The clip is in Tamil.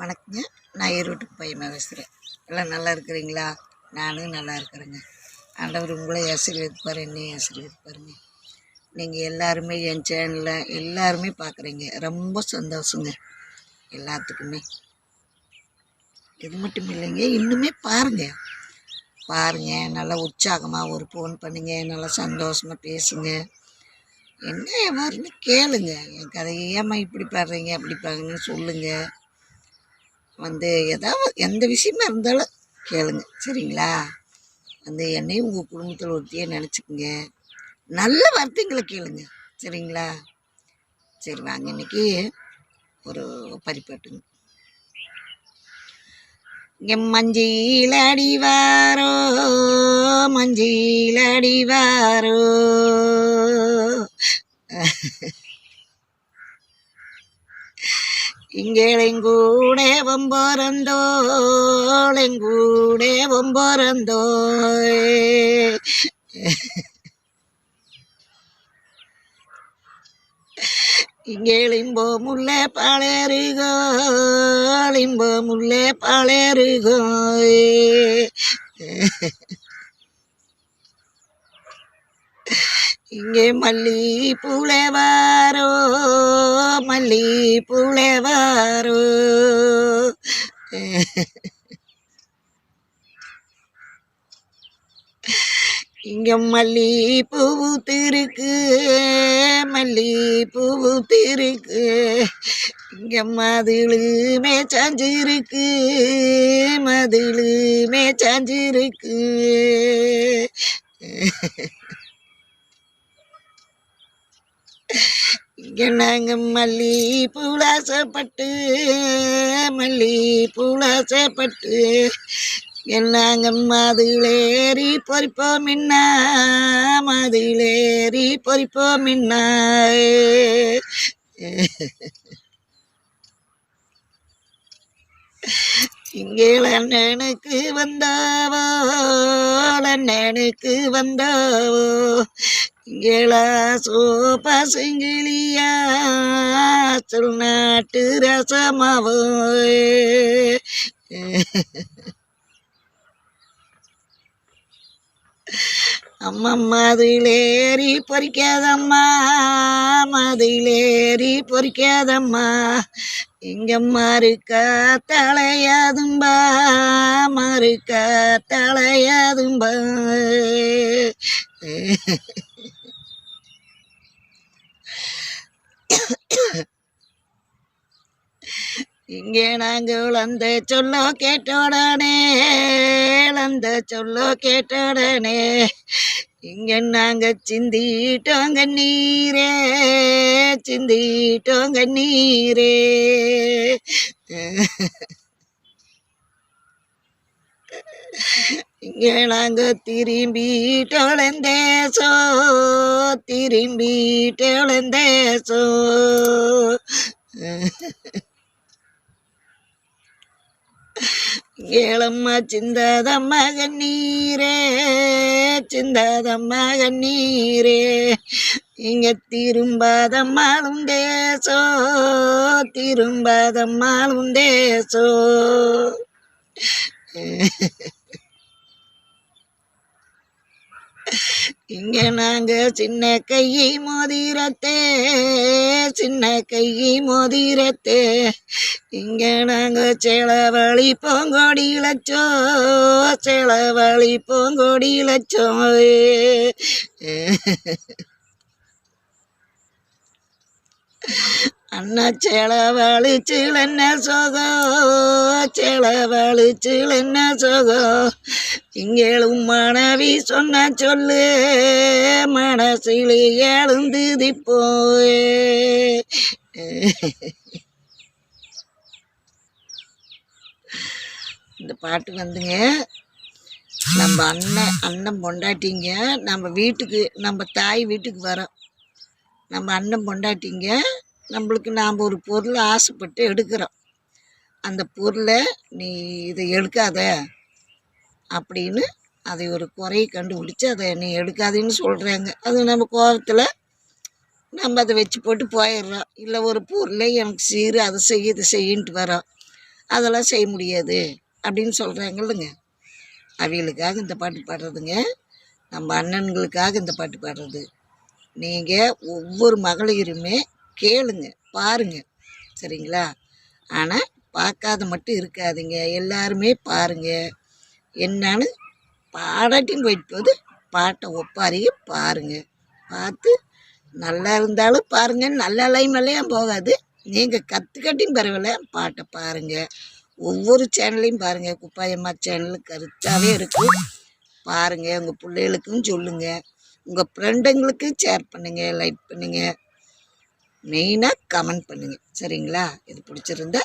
வணக்கங்க. நான் ஈரோட்டுக்கு பையன் பேசுகிறேன். எல்லாம் நல்லா இருக்கிறீங்களா? நானும் நல்லா இருக்கிறேங்க. ஆண்டவர் உங்களை ஆசீர்வதிப்பார், என்னையும் ஆசீர்வதிப்பாருங்க. நீங்கள் எல்லாருமே என் சேனலில் எல்லாருமே பார்க்குறீங்க, ரொம்ப சந்தோஷங்க. எல்லாத்துக்குமே இது மட்டும் இல்லைங்க, இன்னுமே பாருங்கள். நல்லா உற்சாகமாக ஒரு ஃபோன் பண்ணுங்க, நல்லா சந்தோஷமாக பேசுங்க. என்ன எவ்வாறுன்னு கேளுங்க. என் கதையை ஏம்மா இப்படி பாடுறீங்க அப்படி பாருங்கன்னு சொல்லுங்கள். ஏதாவது எந்த விஷயமா இருந்தாலும் கேளுங்க, சரிங்களா? என்னையும் உங்கள் குடும்பத்தில் ஒருத்தையே நினச்சிக்கோங்க. நல்ல வார்த்தைங்களை கேளுங்க, சரிங்களா? சரி வாங்க, இன்னைக்கு ஒரு பரிப்பாட்டுங்க. மஞ்சள் அடிவாரோ மஞ்சள் அடிவாரோ இங்கேங்கூடே வம்பரந்தோளெங்கூடே வம்பரந்தோ இங்கேளிம்போ முல்லை பாளருகோ லிம்போ முல்லை பாளருகோ இங்கே மல்லி புலவாரோ மல்லி புலவாரோ இங்க மல்லி பூத்திருக்கு மல்லி பூத்திருக்கு. இங்க மதிலுமே சாஞ்சிருக்கு மதிலுமே சாஞ்சிருக்கு. இங்க நாங்க மல்லி பூலாசப்பட்டு மல்லி பூலாசப்பட்டு நாங்க மதிலேறி பொறிப்போம் மின்னா மதிலேறி பொறிப்போம் மின்னா. இங்கே அண்ணனுக்கு வந்தாவோ அண்ணனுக்கு வந்தாவோ இங்கேளா சோப்பா செங்கிலியா சொல் நாட்டு ரசமாவோ. அம்மா மதிலேறி பொறிக்காதம்மா மதிலேறி பொறிக்காதம்மா. இங்க மறுக்கா தலையாதும்பா மறுக்கா தலையாதும்பா. இங்கே நாங்கள் அந்த சொல்லோ கேட்டோடனே அந்த சொல்லோ கேட்டோடனே இங்க நாங்க சிந்திட்டோம் கண்ணீரே சிந்திட்டோம் கண்ணீரே. இங்கே நாங்க திரும்பிட்டோளந்தேசோ திரும்பிட்டோளந்தேசோ. ஏளம்மா சிந்தாதம்மா கண்ணீரே சிந்தாதம்மா கண்ணீரே. இங்க திரும்பாதம்மாளும் தேசோ திரும்பாதம்மாளும் தேசோ. இங்க நாங்க சின்ன கையை மோதிரத்தே சின்ன கையை மோதிரத்தே. இங்க நாங்க செலவழி பொங்கொடி லட்சோ செலவழி பொங்கொடி லட்சோ. அண்ணா செலவழிச்சில் என்ன சோகோ செலவழிச்சில் என்ன சோகோ. இங்கேளும் மனைவி சொன்ன சொல்லு மனசில் எழுந்துதி போய். இந்த பாட்டு நம்ம அண்ணன் பொண்டாட்டிங்க நம்ம வீட்டுக்கு நம்ம தாய் வீட்டுக்கு வரோம். நம்ம அண்ணன் பொண்டாட்டிங்க நம்மளுக்கு நாம் ஒரு பொருளை ஆசைப்பட்டு எடுக்கிறோம். அந்த பொருளை நீ இதை எடுக்காத அப்படின்னு அதை ஒரு குறையை கண்டுபிடிச்சி அதை நீ எடுக்காதேன்னு சொல்கிறாங்க. அது நம்ம கோபத்தில் நம்ம அதை வச்சு போட்டு போயிடுறோம். இல்லை ஒரு பொருளை எனக்கு சீரு அதை செய்ய இதை செய்யின்ட்டு வரோம். அதெல்லாம் செய்ய முடியாது அப்படின்னு சொல்கிறாங்க இல்லைங்க. அவிகளுக்காக இந்த பாட்டு பாடுறதுங்க. நம்ம அண்ணன்களுக்காக இந்த பாட்டு பாடுறது. நீங்கள் ஒவ்வொரு மகளிருமே கேளுங்க, பாருங்க, சரிங்களா? ஆனால் பார்க்காத மட்டும் இருக்காதீங்க, எல்லாருமே பாருங்கள். என்னன்னு பாடாட்டியும் போயிட்டு போகுது, பாட்டை ஒப்பாரியை பாருங்கள். பார்த்து நல்லா இருந்தாலும் பாருங்கள், நல்ல லைமெல்லாம் போகாது. நீங்கள் கற்றுக்கட்டியும் பரவாயில்ல, பாட்டை பாருங்கள். ஒவ்வொரு சேனல்லையும் பாருங்கள். குப்பாயம்மா சேனல் கருத்தாகவே இருக்குது, பாருங்கள். உங்கள் பிள்ளைகளுக்கும் சொல்லுங்கள், உங்கள் ஃப்ரெண்டுங்களுக்கும் ஷேர் பண்ணுங்கள், லைக் பண்ணுங்கள், மெயினாக கமெண்ட் பண்ணுங்கள், சரிங்களா? இது பிடிச்சிருந்தா